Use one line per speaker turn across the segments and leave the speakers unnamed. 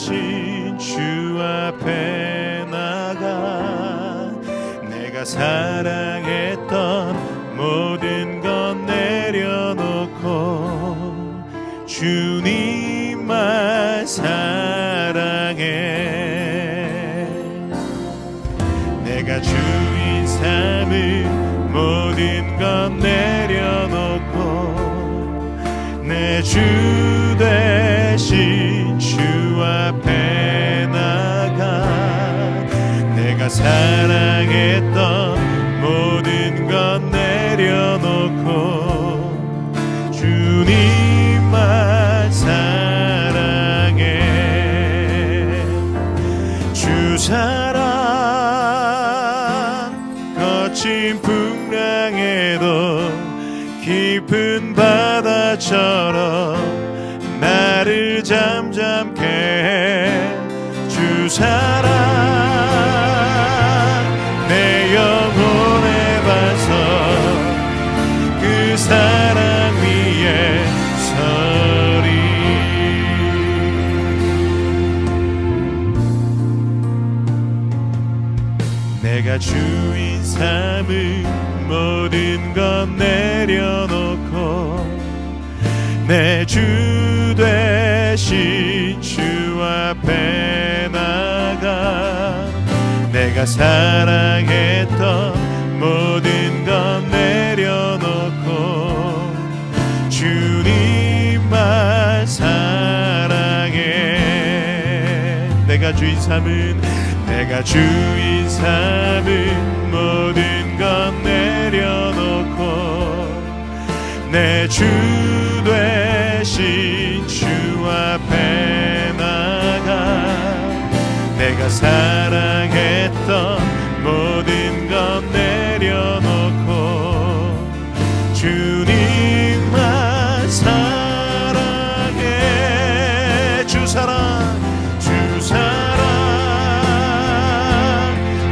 대신 주 앞에 나가 내가 사랑했던 모든 건 내려놓고 주님만 사랑해. 내가 주인 삼은 모든 건 내려놓고 내 주 대신 주 앞에 나가 내가 사랑했던 모든 건 내려놓고 주님만 사랑해. 주 사랑 거친 풍랑에도 깊은 바다처럼 나를 잠잠케 해. 주 사랑 내 영혼의 반석 그 사랑 위에 서리. 내가 주인 삼은 모든 건 내려놓고 내 주 대신 주 앞에 나가 내가 사랑했던 모든 건 내려놓고 주님만 사랑해. 내가 주인 삼은 모든 건 내려놓고 내 주 대신 주 앞에 나가 내가 사랑했던 모든 건 내려놓고 주님만 사랑해. 주 사랑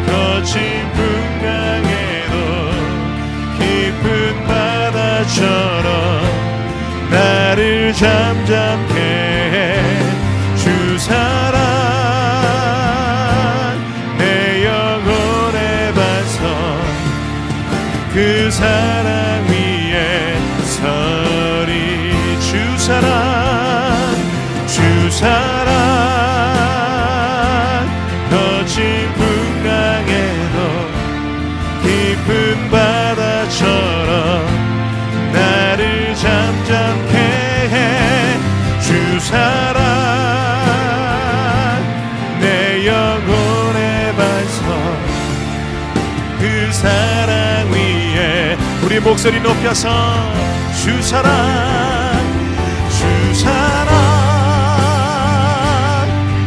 거친 풍랑에도 깊은 바다처럼 나를 잠잠케 해. 주 사랑 내 영혼의 반석 그 사랑 위에 서리. 주 사랑 거친 풍랑에도 깊은 바다처럼 나를 잠잠케 해. 주 사랑 내 영혼의 반석 그 사랑 위에 우리 목소리 높여서 주 사랑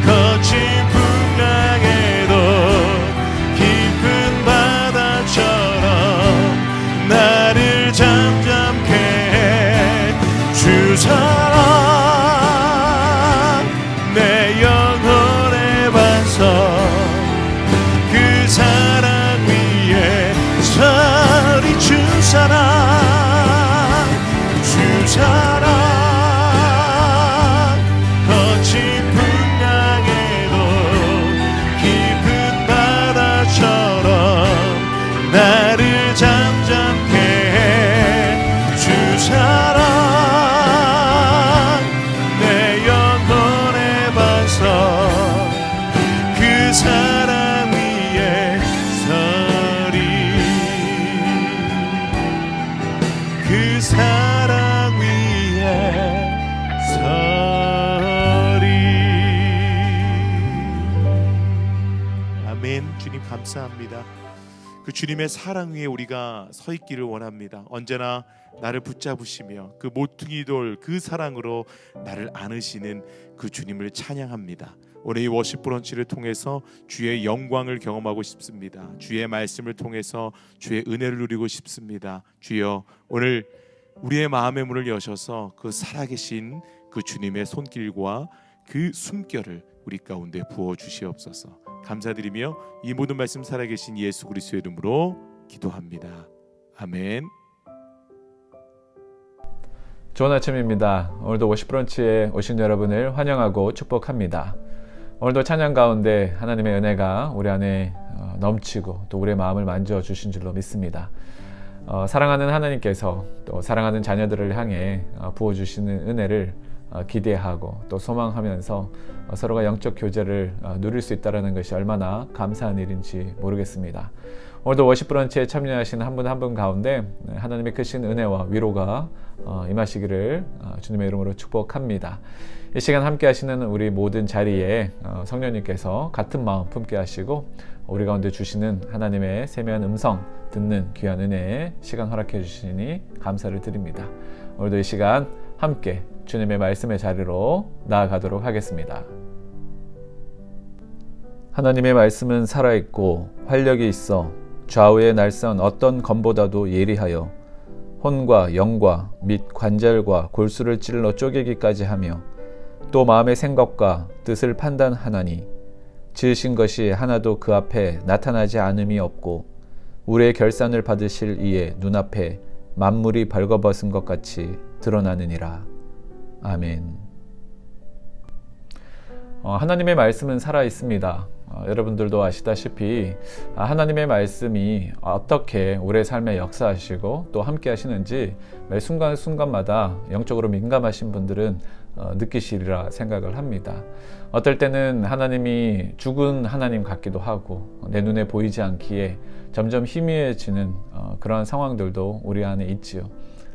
거친 풍랑에도 깊은 바다처럼 나를 잠잠케 해. 주 사랑 내 영혼의 반석 그 사랑 위에 서리. 주 사랑 거친 풍랑에도 깊은 바다처럼 나를 잠잠케 해. 주 사랑 내 영혼의 반석 그 사랑 위에 서리. 그 사랑 위에 서리. 아멘. 주님 감사합니다. 그 주님의 사랑 위에 우리가 서 있기를 원합니다. 언제나 나를 붙잡으시며 그 모퉁이 돌 그 사랑으로 나를 안으시는 그 주님을 찬양합니다. 오늘 이 워십 브런치를 통해서 주의 영광을 경험하고 싶습니다. 주의 말씀을 통해서 주의 은혜를 누리고 싶습니다. 주여, 오늘 우리의 마음의 문을 여셔서 그 살아계신 그 주님의 손길과 그 숨결을 우리 가운데 부어 주시옵소서. 감사드리며 이 모든 말씀 살아계신 예수 그리스도의 이름으로 기도합니다. 아멘.
좋은 아침입니다. 오늘도 워십 브런치에 오신 여러분을 환영하고 축복합니다. 오늘도 찬양 가운데 하나님의 은혜가 우리 안에 넘치고 또 우리의 마음을 만져주신 줄로 믿습니다. 사랑하는 하나님께서 또 사랑하는 자녀들을 향해 부어주시는 은혜를 기대하고 또 소망하면서 서로가 영적 교제를 누릴 수 있다는 것이 얼마나 감사한 일인지 모르겠습니다. 오늘도 워십 브런치에 참여하시는 한 분 한 분 가운데 하나님의 크신 은혜와 위로가 임하시기를 주님의 이름으로 축복합니다. 이 시간 함께 하시는 우리 모든 자리에 성령님께서 같은 마음 품게 하시고 우리 가운데 주시는 하나님의 세미한 음성 듣는 귀한 은혜에 시간 허락해 주시니 감사를 드립니다. 오늘도 이 시간 함께 주님의 말씀의 자리로 나아가도록 하겠습니다. 하나님의 말씀은 살아있고 활력이 있어 좌우의 날선 어떤 검보다도 예리하여 혼과 영과 및 관절과 골수를 찔러 쪼개기까지 하며 또 마음의 생각과 뜻을 판단하나니 지으신 것이 하나도 그 앞에 나타나지 않음이 없고 우리의 결산을 받으실 이의 눈앞에 만물이 벌거벗은 것 같이 드러나느니라. 아멘. 하나님의 말씀은 살아있습니다. 여러분들도 아시다시피 하나님의 말씀이 어떻게 우리의 삶에 역사하시고 또 함께 하시는지 매 순간순간마다 영적으로 민감하신 분들은 느끼시리라 생각을 합니다. 어떨 때는 하나님이 죽은 하나님 같기도 하고 내 눈에 보이지 않기에 점점 희미해지는 그러한 상황들도 우리 안에 있지요.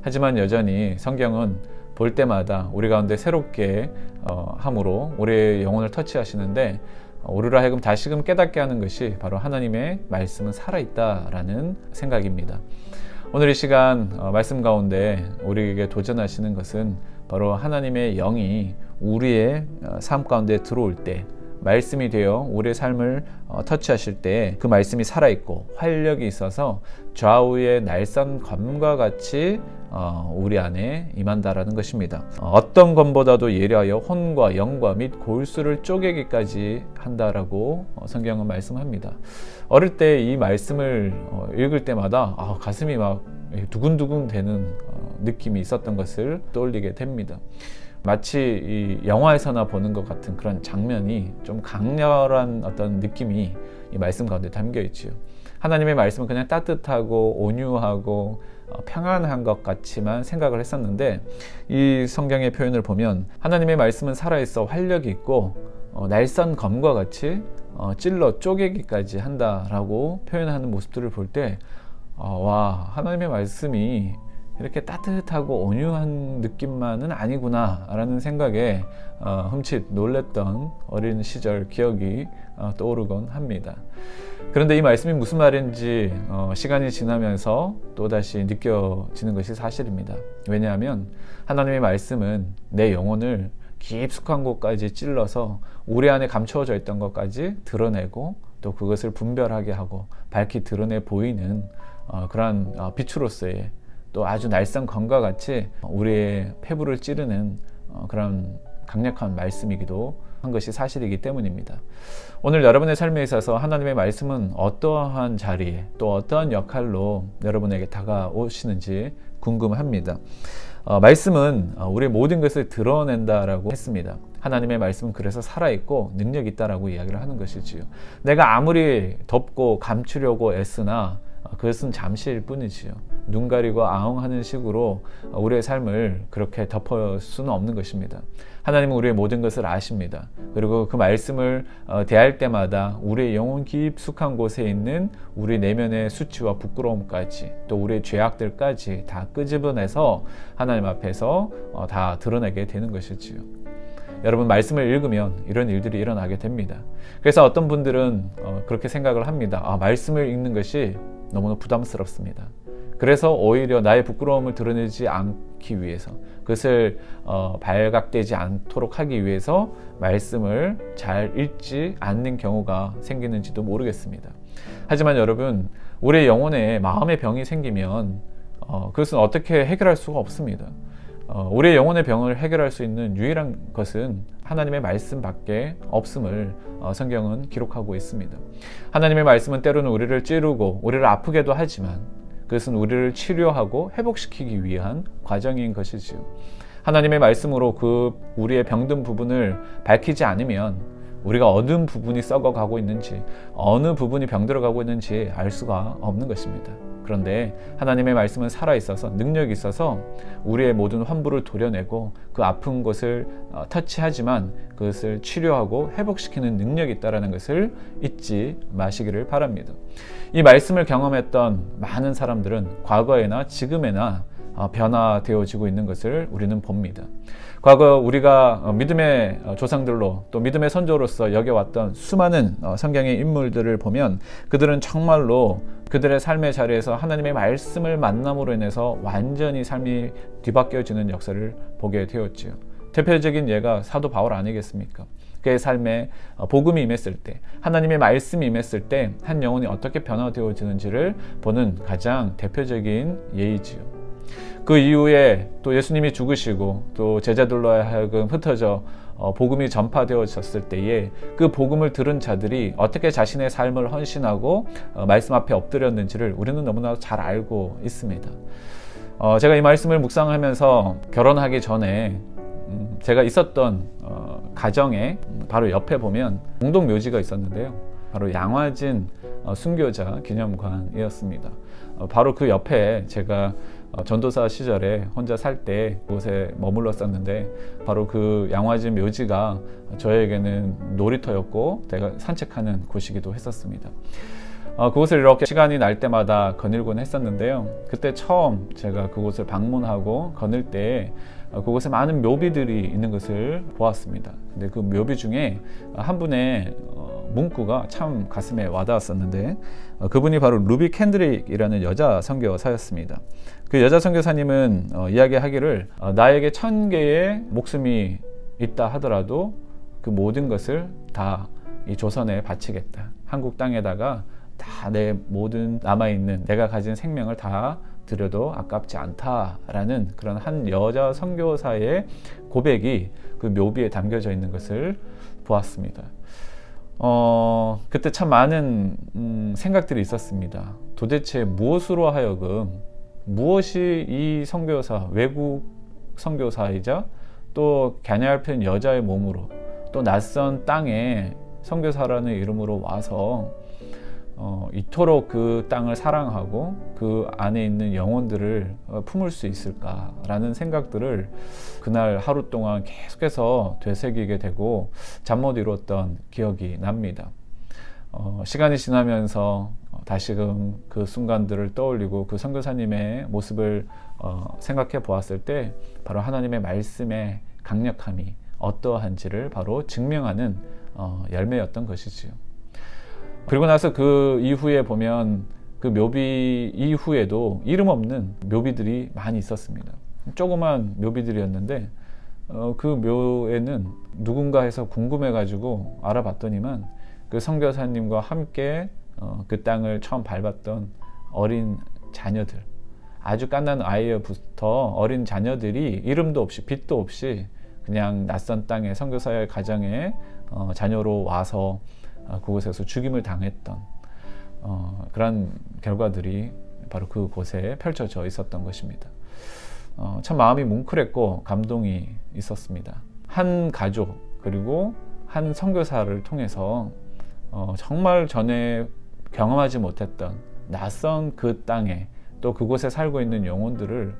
하지만 여전히 성경은 볼 때마다 우리 가운데 새롭게 함으로 우리의 영혼을 터치하시는데 우리로 하여금 다시금 깨닫게 하는 것이 바로 하나님의 말씀은 살아있다라는 생각입니다. 오늘 이 시간 말씀 가운데 우리에게 도전하시는 것은 바로 하나님의 영이 우리의 삶 가운데 들어올 때 말씀이 되어 우리의 삶을 터치하실 때 그 말씀이 살아있고 활력이 있어서 좌우의 날선 검과 같이 우리 안에 임한다라는 것입니다. 어떤 검보다도 예리하여 혼과 영과 및 골수를 쪼개기까지 한다라고 성경은 말씀합니다. 어릴 때 이 말씀을 읽을 때마다 가슴이 막 두근두근 되는 느낌이 있었던 것을 떠올리게 됩니다. 마치 이 영화에서나 보는 것 같은 그런 장면이 좀 강렬한 어떤 느낌이 이 말씀 가운데 담겨 있지요. 하나님의 말씀은 그냥 따뜻하고 온유하고 평안한 것 같지만 생각을 했었는데 이 성경의 표현을 보면 하나님의 말씀은 살아있어 활력이 있고 날선 검과 같이 찔러 쪼개기까지 한다라고 표현하는 모습들을 볼 때 와, 하나님의 말씀이 이렇게 따뜻하고 온유한 느낌만은 아니구나 라는 생각에 흠칫 놀랬던 어린 시절 기억이 떠오르곤 합니다. 그런데 이 말씀이 무슨 말인지 시간이 지나면서 또다시 느껴지는 것이 사실입니다. 왜냐하면 하나님의 말씀은 내 영혼을 깊숙한 곳까지 찔러서 우리 안에 감추어져 있던 것까지 드러내고 또 그것을 분별하게 하고 밝히 드러내 보이는 그러한 빛으로서의 또 아주 날선 검과 같이 우리의 폐부를 찌르는 그런 강력한 말씀이기도 한 것이 사실이기 때문입니다. 오늘 여러분의 삶에 있어서 하나님의 말씀은 어떠한 자리에 또 어떠한 역할로 여러분에게 다가오시는지 궁금합니다. 말씀은 우리의 모든 것을 드러낸다라고 했습니다. 하나님의 말씀은 그래서 살아있고 능력이 있다라고 이야기를 하는 것이지요. 내가 아무리 덮고 감추려고 애쓰나 그것은 잠시일 뿐이지요. 눈 가리고 아웅하는 식으로 우리의 삶을 그렇게 덮을 수는 없는 것입니다. 하나님은 우리의 모든 것을 아십니다. 그리고 그 말씀을 대할 때마다 우리의 영혼 깊숙한 곳에 있는 우리 내면의 수치와 부끄러움까지 또 우리의 죄악들까지 다 끄집어내서 하나님 앞에서 다 드러내게 되는 것이지요. 여러분 말씀을 읽으면 이런 일들이 일어나게 됩니다. 그래서 어떤 분들은 그렇게 생각을 합니다. 말씀을 읽는 것이 너무나 부담스럽습니다. 그래서 오히려 나의 부끄러움을 드러내지 않기 위해서 그것을 발각되지 않도록 하기 위해서 말씀을 잘 읽지 않는 경우가 생기는지도 모르겠습니다. 하지만 여러분 우리의 영혼에 마음의 병이 생기면 그것은 어떻게 해결할 수가 없습니다. 우리의 영혼의 병을 해결할 수 있는 유일한 것은 하나님의 말씀밖에 없음을 성경은 기록하고 있습니다. 하나님의 말씀은 때로는 우리를 찌르고 우리를 아프게도 하지만 그것은 우리를 치료하고 회복시키기 위한 과정인 것이지요. 하나님의 말씀으로 그 우리의 병든 부분을 밝히지 않으면 우리가 어느 부분이 썩어가고 있는지, 어느 부분이 병들어가고 있는지 알 수가 없는 것입니다. 그런데 하나님의 말씀은 살아있어서 능력이 있어서 우리의 모든 환부를 도려내고 그 아픈 곳을 터치하지만 그것을 치료하고 회복시키는 능력이 있다는 것을 잊지 마시기를 바랍니다. 이 말씀을 경험했던 많은 사람들은 과거에나 지금에나 변화되어지고 있는 것을 우리는 봅니다. 과거 우리가 믿음의 조상들로 또 믿음의 선조로서 여겨왔던 수많은 성경의 인물들을 보면 그들은 정말로 그들의 삶의 자리에서 하나님의 말씀을 만남으로 인해서 완전히 삶이 뒤바뀌어지는 역사를 보게 되었지요. 대표적인 예가 사도 바울 아니겠습니까? 그의 삶에 복음이 임했을 때, 하나님의 말씀이 임했을 때 한 영혼이 어떻게 변화되어지는지를 보는 가장 대표적인 예이지요. 그 이후에 또 예수님이 죽으시고 또 제자들로 하여금 흩어져 복음이 전파되어졌을 때에 그 복음을 들은 자들이 어떻게 자신의 삶을 헌신하고 말씀 앞에 엎드렸는지를 우리는 너무나 잘 알고 있습니다. 제가 이 말씀을 묵상하면서 결혼하기 전에 제가 있었던 가정에 바로 옆에 보면 공동묘지가 있었는데요. 바로 양화진 순교자 기념관이었습니다. 바로 그 옆에 제가 전도사 시절에 혼자 살 때 그곳에 머물렀었는데 바로 그 양화진 묘지가 저에게는 놀이터였고 제가 산책하는 곳이기도 했었습니다. 그곳을 이렇게 시간이 날 때마다 거닐곤 했었는데요. 그때 처음 제가 그곳을 방문하고 거닐 때 그곳에 많은 묘비들이 있는 것을 보았습니다. 근데 그 묘비 중에 한 분의 문구가 참 가슴에 와닿았었는데 그분이 바로 루비 캔드릭이라는 여자 선교사였습니다. 그 여자 선교사님은 이야기하기를 나에게 1000개의 목숨이 있다 하더라도 그 모든 것을 다 이 조선에 바치겠다. 한국 땅에다가 다 내 모든 남아있는 내가 가진 생명을 다 드려도 아깝지 않다라는 그런 한 여자 선교사의 고백이 그 묘비에 담겨져 있는 것을 보았습니다. 그때 참 많은 생각들이 있었습니다. 도대체 무엇으로 하여금 무엇이 이 선교사, 외국 선교사이자 또 가냘픈 여자의 몸으로 또 낯선 땅에 선교사라는 이름으로 와서 이토록 그 땅을 사랑하고 그 안에 있는 영혼들을 품을 수 있을까라는 생각들을 그날 하루 동안 계속해서 되새기게 되고 잠 못 이뤘던 기억이 납니다. 시간이 지나면서 다시금 그 순간들을 떠올리고 그 선교사님의 모습을 생각해 보았을 때 바로 하나님의 말씀의 강력함이 어떠한지를 바로 증명하는 열매였던 것이지요. 그리고 나서 그 이후에 보면 그 묘비 이후에도 이름 없는 묘비들이 많이 있었습니다. 조그만 묘비들이었는데 그 묘에는 누군가 해서 궁금해가지고 알아봤더니만 그 선교사님과 함께 그 땅을 처음 밟았던 어린 자녀들, 아주 갓난 아이부터 어린 자녀들이 이름도 없이 빛도 없이 그냥 낯선 땅에 선교사의 가정에 자녀로 와서 그곳에서 죽임을 당했던 그런 결과들이 바로 그곳에 펼쳐져 있었던 것입니다. 참 마음이 뭉클했고 감동이 있었습니다. 한 가족 그리고 한 선교사를 통해서 정말 전에 경험하지 못했던 낯선 그 땅에 또 그곳에 살고 있는 영혼들을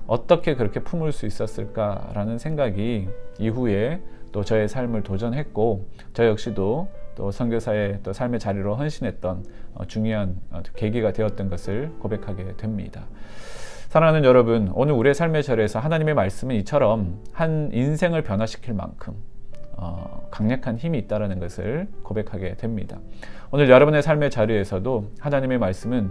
어떻게 그렇게 품을 수 있었을까라는 생각이 이후에 또 저의 삶을 도전했고 저 역시도 또 선교사의 또 삶의 자리로 헌신했던 중요한 계기가 되었던 것을 고백하게 됩니다. 사랑하는 여러분, 오늘 우리의 삶의 자리에서 하나님의 말씀은 이처럼 한 인생을 변화시킬 만큼 강력한 힘이 있다는 것을 고백하게 됩니다. 오늘 여러분의 삶의 자리에서도 하나님의 말씀은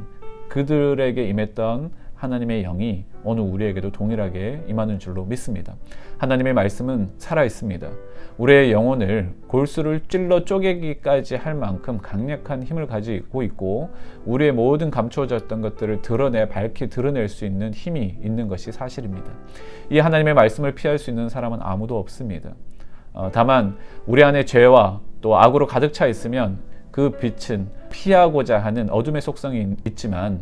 그들에게 임했던 하나님의 영이 오늘 우리에게도 동일하게 임하는 줄로 믿습니다. 하나님의 말씀은 살아있습니다. 우리의 영혼을 골수를 찔러 쪼개기까지 할 만큼 강력한 힘을 가지고 있고 우리의 모든 감추어졌던 것들을 밝히 드러낼 수 있는 힘이 있는 것이 사실입니다. 이 하나님의 말씀을 피할 수 있는 사람은 아무도 없습니다. 다만 우리 안에 죄와 또 악으로 가득 차 있으면 그 빛은 피하고자 하는 어둠의 속성이 있지만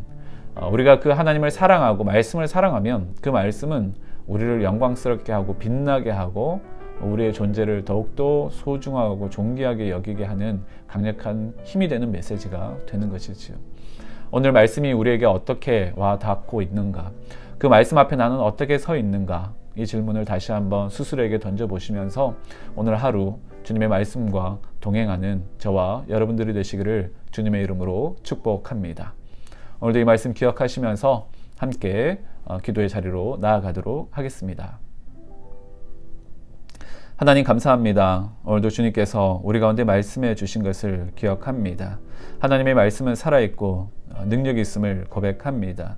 우리가 그 하나님을 사랑하고 말씀을 사랑하면 그 말씀은 우리를 영광스럽게 하고 빛나게 하고 우리의 존재를 더욱더 소중하고 존귀하게 여기게 하는 강력한 힘이 되는 메시지가 되는 것이지요. 오늘 말씀이 우리에게 어떻게 와 닿고 있는가, 그 말씀 앞에 나는 어떻게 서 있는가, 이 질문을 다시 한번 스스로에게 던져보시면서 오늘 하루 주님의 말씀과 동행하는 저와 여러분들이 되시기를 주님의 이름으로 축복합니다. 오늘도 이 말씀 기억하시면서 함께 기도의 자리로 나아가도록 하겠습니다. 하나님 감사합니다. 오늘도 주님께서 우리 가운데 말씀해 주신 것을 기억합니다. 하나님의 말씀은 살아있고 능력이 있음을 고백합니다.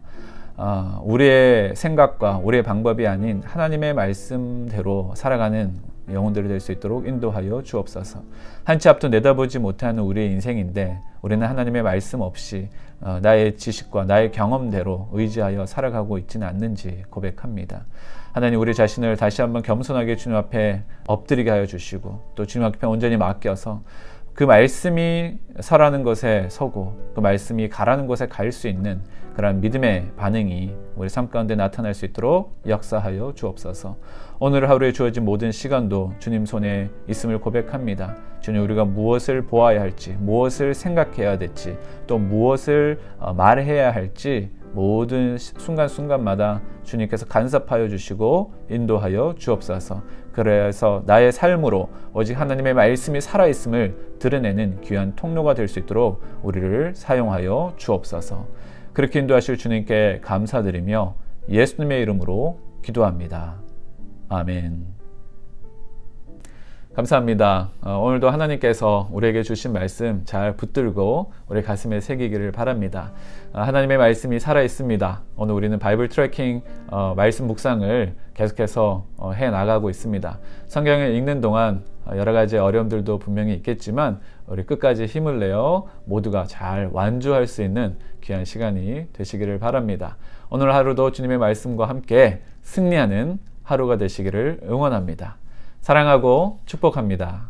우리의 생각과 우리의 방법이 아닌 하나님의 말씀대로 살아가는 영혼들이 될 수 있도록 인도하여 주옵소서. 한치 앞도 내다보지 못하는 우리의 인생인데 우리는 하나님의 말씀 없이 나의 지식과 나의 경험대로 의지하여 살아가고 있지는 않는지 고백합니다. 하나님, 우리 자신을 다시 한번 겸손하게 주님 앞에 엎드리게 하여 주시고 또 주님 앞에 온전히 맡겨서 그 말씀이 서라는 것에 서고 그 말씀이 가라는 곳에 갈 수 있는 그런 믿음의 반응이 우리 삶 가운데 나타날 수 있도록 역사하여 주옵소서. 오늘 하루에 주어진 모든 시간도 주님 손에 있음을 고백합니다. 주님, 우리가 무엇을 보아야 할지, 무엇을 생각해야 될지, 또 무엇을 말해야 할지 모든 순간순간마다 주님께서 간섭하여 주시고 인도하여 주옵소서. 그래서 나의 삶으로 오직 하나님의 말씀이 살아있음을 드러내는 귀한 통로가 될 수 있도록 우리를 사용하여 주옵소서. 그렇게 인도하실 주님께 감사드리며 예수님의 이름으로 기도합니다. 아멘. 감사합니다. 오늘도 하나님께서 우리에게 주신 말씀 잘 붙들고 우리 가슴에 새기기를 바랍니다. 하나님의 말씀이 살아있습니다. 오늘 우리는 바이블 트래킹 말씀 묵상을 계속해서 해나가고 있습니다. 성경을 읽는 동안 여러 가지 어려움들도 분명히 있겠지만 우리 끝까지 힘을 내어 모두가 잘 완주할 수 있는 귀한 시간이 되시기를 바랍니다. 오늘 하루도 주님의 말씀과 함께 승리하는 하루가 되시기를 응원합니다. 사랑하고 축복합니다.